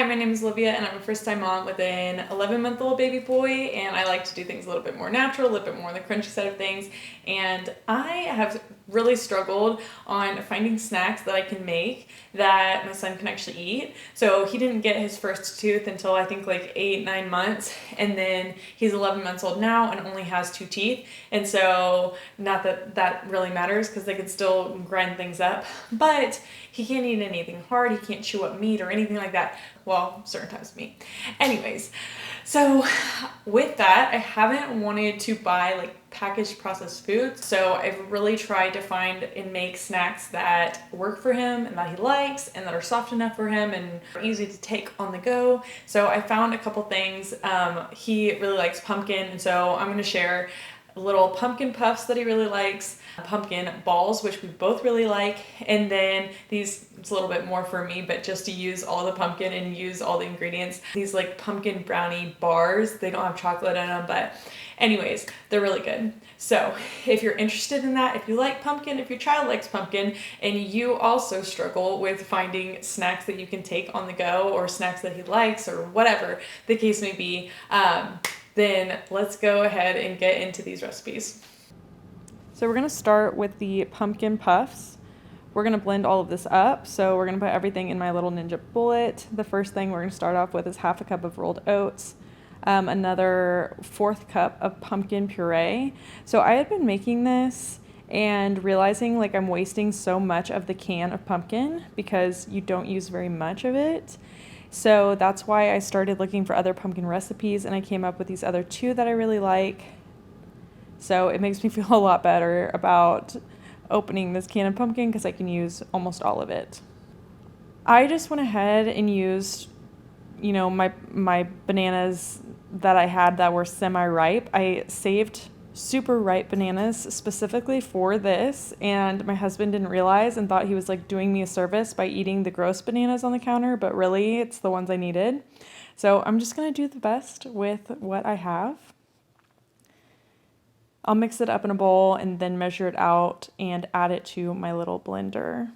my name is Olivia and I'm a first-time mom with an 11-month-old baby boy, and I like to do things a little bit more natural, a little bit more on the crunchy side of things, and I have really struggled on finding snacks that I can make that my son can actually eat. So he didn't get his first tooth until I think like 8-9 months, and then he's 11 months old now and only has 2 teeth, and so not that that really matters because they can still grind things up, but he can't eat anything hard, he can't chew up meat or anything like that. Well, certain types of meat. Anyways, so with that, I haven't wanted to buy like packaged processed foods. So I've really tried to find and make snacks that work for him and that he likes and that are soft enough for him and are easy to take on the go. So I found a couple things. He really likes pumpkin, and so I'm going to share little pumpkin puffs that he really likes, pumpkin balls, which we both really like, and then these, it's a little bit more for me, but just to use all the pumpkin and use all the ingredients, these like pumpkin brownie bars. They don't have chocolate in them, but anyways, they're really good. So if you're interested in that, if you like pumpkin, if your child likes pumpkin, and you also struggle with finding snacks that you can take on the go or snacks that he likes or whatever the case may be, then let's go ahead and get into these recipes. So we're gonna start with the pumpkin puffs. We're gonna blend all of this up. So we're gonna put everything in my little Ninja bullet. The first thing we're gonna start off with is half a cup of rolled oats, another 1/4 cup of pumpkin puree. So I had been making this and realizing like I'm wasting so much of the can of pumpkin because you don't use very much of it. So that's why I started looking for other pumpkin recipes, and I came up with these other 2 that I really like. So it makes me feel a lot better about opening this can of pumpkin because I can use almost all of it. I just went ahead and used, my bananas that I had that were semi-ripe. I saved super ripe bananas specifically for this, and my husband didn't realize and thought he was like doing me a service by eating the gross bananas on the counter, but really it's the ones I needed. So I'm just gonna do the best with what I have. I'll mix it up in a bowl and then measure it out and add it to my little blender.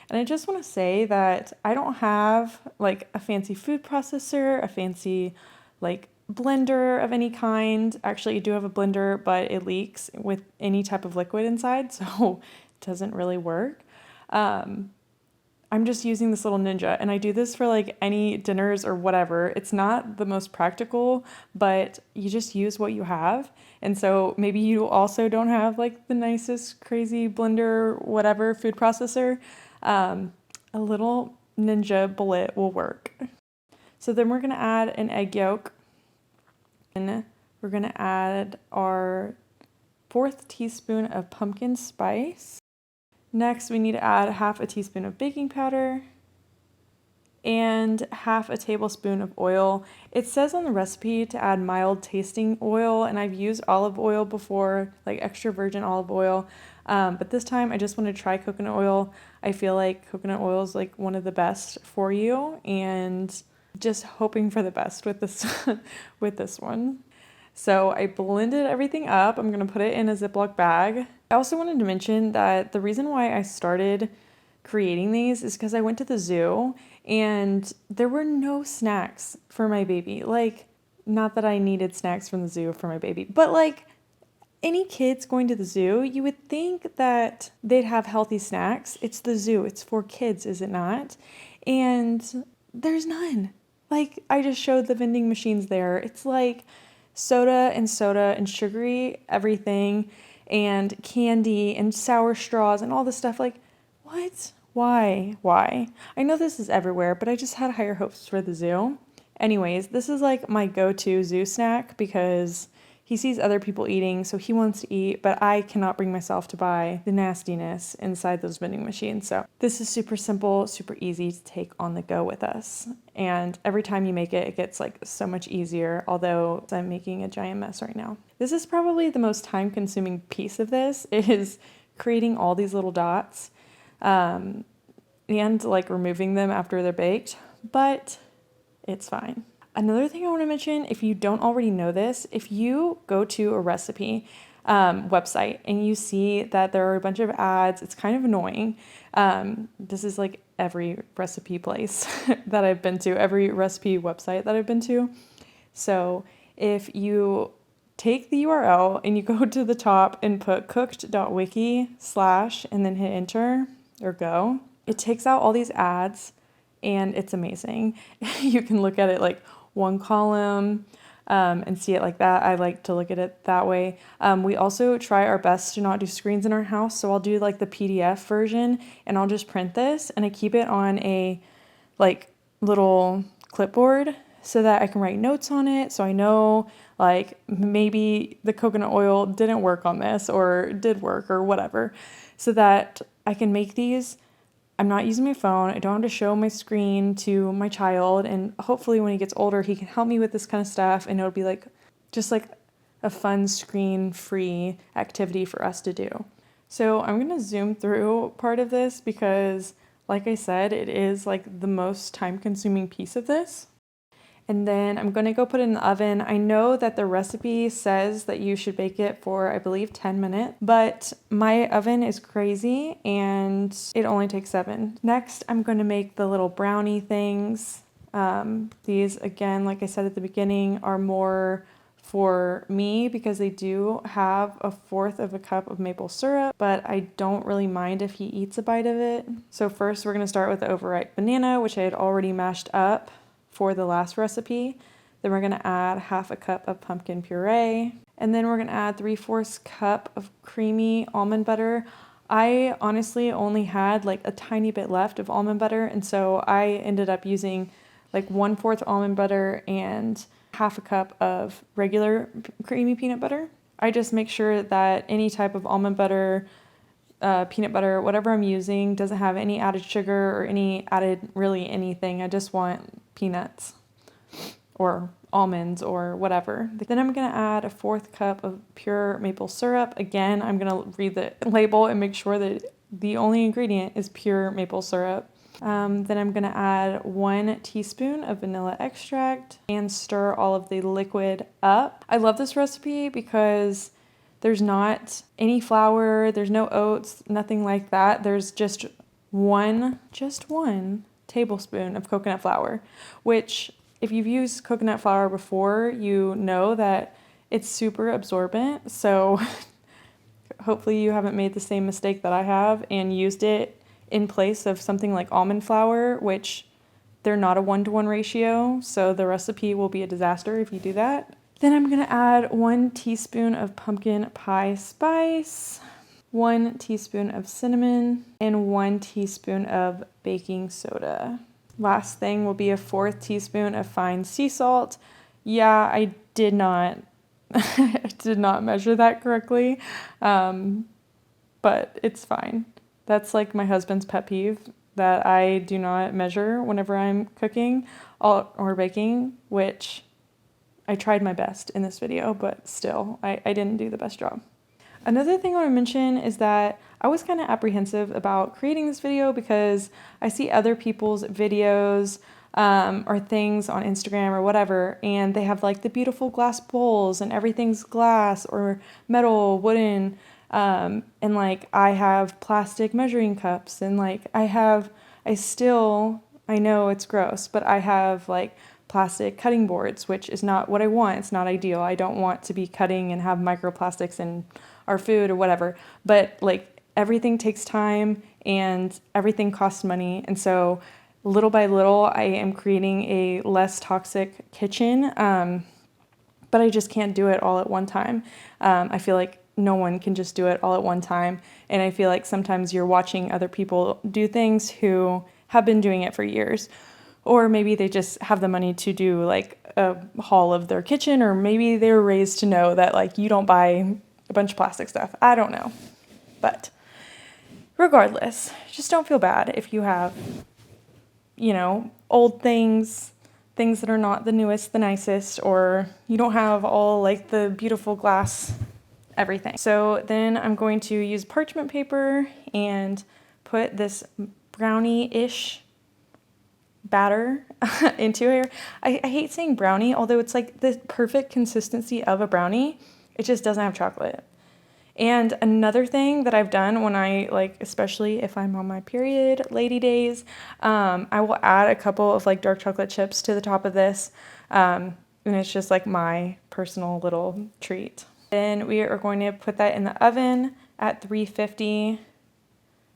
And I just want to say that I don't have like a fancy food processor, a fancy like blender of any kind. Actually, I do have a blender, but it leaks with any type of liquid inside, so it doesn't really work. I'm just using this little Ninja, and I do this for like any dinners or whatever. It's not the most practical, but you just use what you have. And so maybe you also don't have like the nicest crazy blender, whatever food processor. A little Ninja bullet will work. So then we're gonna add an egg yolk. And we're gonna add our 1/4 teaspoon of pumpkin spice. Next, we need to add 1/2 teaspoon of baking powder and 1/2 tablespoon of oil. It says on the recipe to add mild tasting oil, and I've used olive oil before, like extra virgin olive oil. But this time I just want to try coconut oil. I feel like coconut oil is like one of the best for you, and just hoping for the best with this with this one. So I blended everything up. I'm gonna put it in a Ziploc bag. I also wanted to mention that the reason why I started creating these is because I went to the zoo and there were no snacks for my baby. Like, not that I needed snacks from the zoo for my baby, but like any kids going to the zoo, you would think that they'd have healthy snacks. It's the zoo, it's for kids, is it not? And there's none. Like, I just showed the vending machines there. It's like soda and sugary everything and candy and sour straws and all this stuff. Like, what? Why? I know this is everywhere, but I just had higher hopes for the zoo. Anyways, this is like my go-to zoo snack because he sees other people eating, so he wants to eat, but I cannot bring myself to buy the nastiness inside those vending machines. So this is super simple, super easy to take on the go with us. And every time you make it, it gets like so much easier, although I'm making a giant mess right now. This is probably the most time-consuming piece of this, is creating all these little dots and like removing them after they're baked, but it's fine. Another thing I want to mention, if you don't already know this, if you go to a recipe website and you see that there are a bunch of ads, it's kind of annoying. This is like every recipe place that I've been to, every recipe website that I've been to. So if you take the URL and you go to the top and put cooked.wiki/ and then hit enter or go, it takes out all these ads and it's amazing. You can look at it like one column and see it like that. I like to look at it that way. We also try our best to not do screens in our house. So I'll do like the PDF version and I'll just print this and I keep it on a like little clipboard so that I can write notes on it. So I know like maybe the coconut oil didn't work on this or did work or whatever, so that I can make these. I'm not using my phone. I don't have to show my screen to my child. And hopefully when he gets older, he can help me with this kind of stuff. And it'll be like, just like a fun screen-free activity for us to do. So I'm going to zoom through part of this because, like I said, it is like the most time-consuming piece of this. And then I'm going to go put it in the oven. I know that the recipe says that you should bake it for, I believe, 10 minutes, but my oven is crazy and it only takes 7. Next, I'm going to make the little brownie things. These, again, like I said at the beginning, are more for me because they do have 1/4 of a cup of maple syrup, but I don't really mind if he eats a bite of it. So first, we're going to start with the overripe banana, which I had already mashed up for the last recipe. Then we're going to add 1/2 cup of pumpkin puree. And then we're going to add 3/4 cup of creamy almond butter. I honestly only had like a tiny bit left of almond butter. And so I ended up using like 1/4 almond butter and 1/2 cup of regular creamy peanut butter. I just make sure that any type of almond butter, peanut butter, whatever I'm using, doesn't have any added sugar or any added really anything. I just want peanuts or almonds or whatever. Then I'm going to add 1/4 cup of pure maple syrup. Again, I'm going to read the label and make sure that the only ingredient is pure maple syrup. Then I'm going to add 1 teaspoon of vanilla extract and stir all of the liquid up. I love this recipe because there's not any flour, there's no oats, nothing like that. There's just one tablespoon of coconut flour, which if you've used coconut flour before, you know that it's super absorbent. So hopefully you haven't made the same mistake that I have and used it in place of something like almond flour, which they're not a 1-to-1 ratio. So the recipe will be a disaster if you do that. Then I'm going to add 1 teaspoon of pumpkin pie spice, 1 teaspoon of cinnamon, and 1 teaspoon of baking soda. Last thing will be a 1/4 teaspoon of fine sea salt. Yeah, I did not measure that correctly, but it's fine. That's like my husband's pet peeve, that I do not measure whenever I'm cooking or baking, which I tried my best in this video, but still, I didn't do the best job. Another thing I want to mention is that I was kind of apprehensive about creating this video because I see other people's videos or things on Instagram or whatever, and they have like the beautiful glass bowls and everything's glass or metal, wooden, and like I have plastic measuring cups and like I know it's gross, but I have like plastic cutting boards, which is not what I want. It's not ideal. I don't want to be cutting and have microplastics in our food or whatever, but like everything takes time and everything costs money. And so little by little, I am creating a less toxic kitchen, but I just can't do it all at one time. I feel like no one can just do it all at one time. And I feel like sometimes you're watching other people do things who have been doing it for years. Or maybe they just have the money to do like a haul of their kitchen, or maybe they were raised to know that like you don't buy a bunch of plastic stuff. I don't know. But regardless, just don't feel bad if you have, old things that are not the newest, the nicest, or you don't have all like the beautiful glass, everything. So then I'm going to use parchment paper and put this brownie-ish batter into here. I hate saying brownie, although it's like the perfect consistency of a brownie. It just doesn't have chocolate. And another thing that I've done when I, like, especially if I'm on my period, lady days, I will add a couple of like dark chocolate chips to the top of this. And it's just like my personal little treat. Then we are going to put that in the oven at 350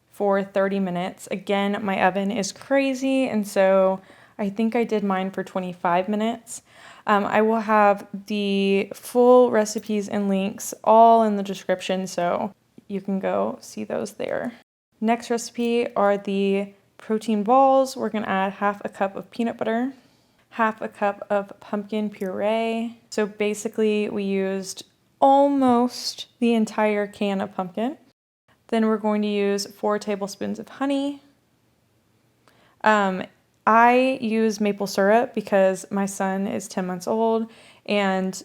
for 30 minutes. Again, my oven is crazy, and so I think I did mine for 25 minutes. I will have the full recipes and links all in the description, so you can go see those there. Next recipe are the protein balls. We're gonna add half a cup of peanut butter, half a cup of pumpkin puree. So basically we used almost the entire can of pumpkin. Then we're going to use 4 tablespoons of honey. I use maple syrup because my son is 10 months old and,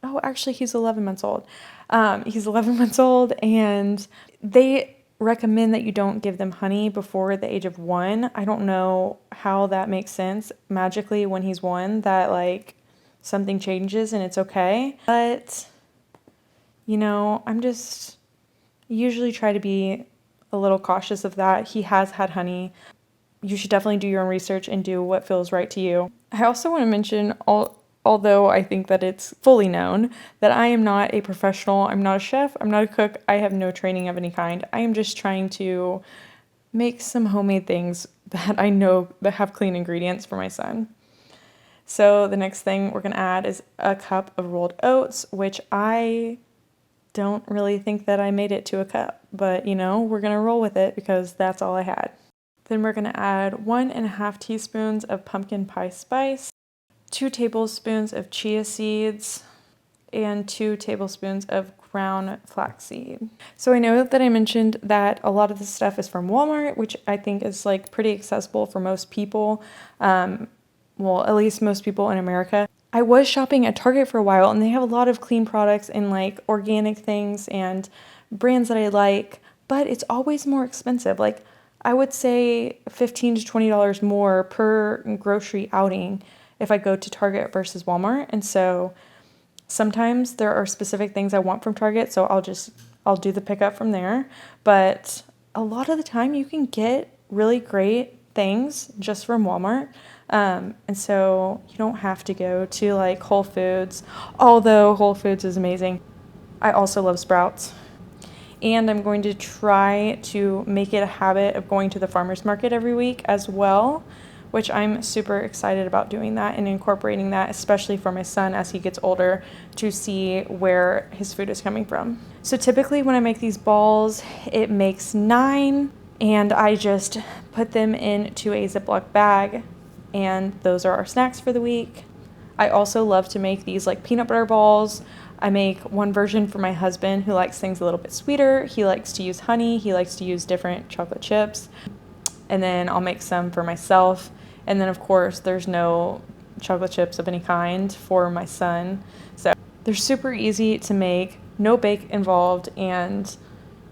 oh, actually he's 11 months old. He's 11 months old and they recommend that you don't give them honey before the age of 1. I don't know how that makes sense magically when he's 1, that like something changes and it's okay. But, you know, I'm just usually try to be a little cautious of that. He has had honey. You should definitely do your own research and do what feels right to you. I also want to mention, although I think that it's fully known, that I am not a professional. I'm not a chef. I'm not a cook. I have no training of any kind. I am just trying to make some homemade things that I know that have clean ingredients for my son. So the next thing we're going to add is a cup of rolled oats, which I don't really think that I made it to a cup, but you know, we're going to roll with it because that's all I had. Then we're going to add 1.5 teaspoons of pumpkin pie spice, 2 tablespoons of chia seeds, and 2 tablespoons of ground flaxseed. So I know that I mentioned that a lot of this stuff is from Walmart, which I think is like pretty accessible for most people. Well, at least most people in America. I was shopping at Target for a while and they have a lot of clean products and like organic things and brands that I like, but it's always more expensive. Like I would say $15 to $20 more per grocery outing if I go to Target versus Walmart. And so sometimes there are specific things I want from Target, so I'll do the pickup from there. But a lot of the time you can get really great things just from Walmart. And so you don't have to go to like Whole Foods, although Whole Foods is amazing. I also love Sprouts. And I'm going to try to make it a habit of going to the farmer's market every week as well, which I'm super excited about doing that and incorporating that, especially for my son as he gets older, to see where his food is coming from. So typically when I make these balls, it makes 9, and I just put them into a Ziploc bag, and those are our snacks for the week. I also love to make these like peanut butter balls. I make one version for my husband who likes things a little bit sweeter. He likes to use honey. He likes to use different chocolate chips. And then I'll make some for myself. And then, of course, there's no chocolate chips of any kind for my son. So they're super easy to make, no bake involved, and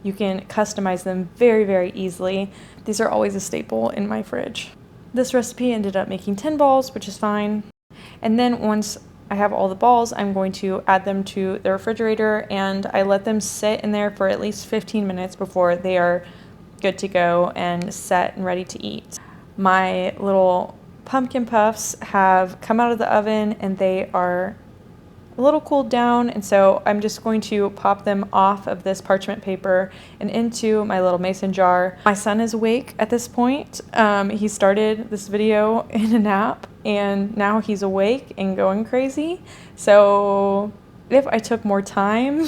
you can customize them very, very easily. These are always a staple in my fridge. This recipe ended up making 10 balls, which is fine. And then once I have all the balls, I'm going to add them to the refrigerator, and I let them sit in there for at least 15 minutes before they are good to go and set and ready to eat. My little pumpkin puffs have come out of the oven and they are a little cooled down, and so I'm just going to pop them off of this parchment paper and into my little mason jar. My son is awake at this point. He started this video in a nap and now he's awake and going crazy. So if I took more time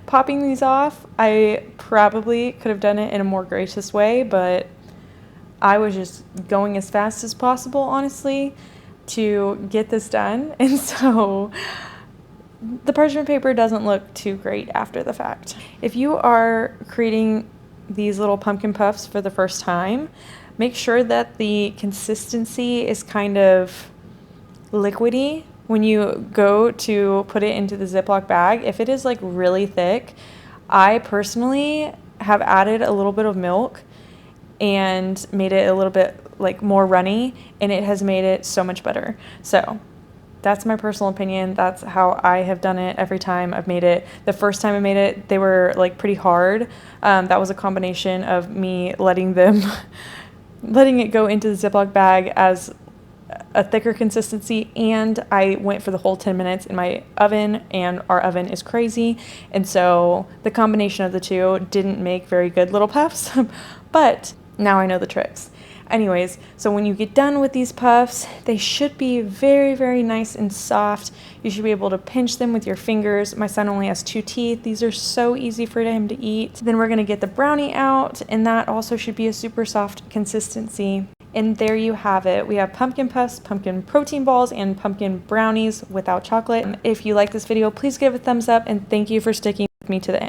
popping these off, I probably could have done it in a more gracious way, but I was just going as fast as possible, honestly, to get this done. And so the parchment paper doesn't look too great after the fact. If you are creating these little pumpkin puffs for the first time, make sure that the consistency is kind of liquidy when you go to put it into the Ziploc bag. If it is like really thick, I personally have added a little bit of milk and made it a little bit like more runny, and it has made it so much better. So That's my personal opinion. That's how I have done it every time I've made it. The first time I made it, they were like pretty hard. That was a combination of me letting it go into the Ziploc bag as a thicker consistency, and I went for the whole 10 minutes in my oven, and our oven is crazy. And so the combination of the two didn't make very good little puffs, but now I know the tricks. Anyways, so when you get done with these puffs, they should be very, very nice and soft. You should be able to pinch them with your fingers. My son only has 2 teeth. These are so easy for him to eat. Then we're gonna get the brownie out, and that also should be a super soft consistency. And there you have it. We have pumpkin puffs, pumpkin protein balls, and pumpkin brownies without chocolate. If you like this video, please give it a thumbs up, and thank you for sticking with me to the end.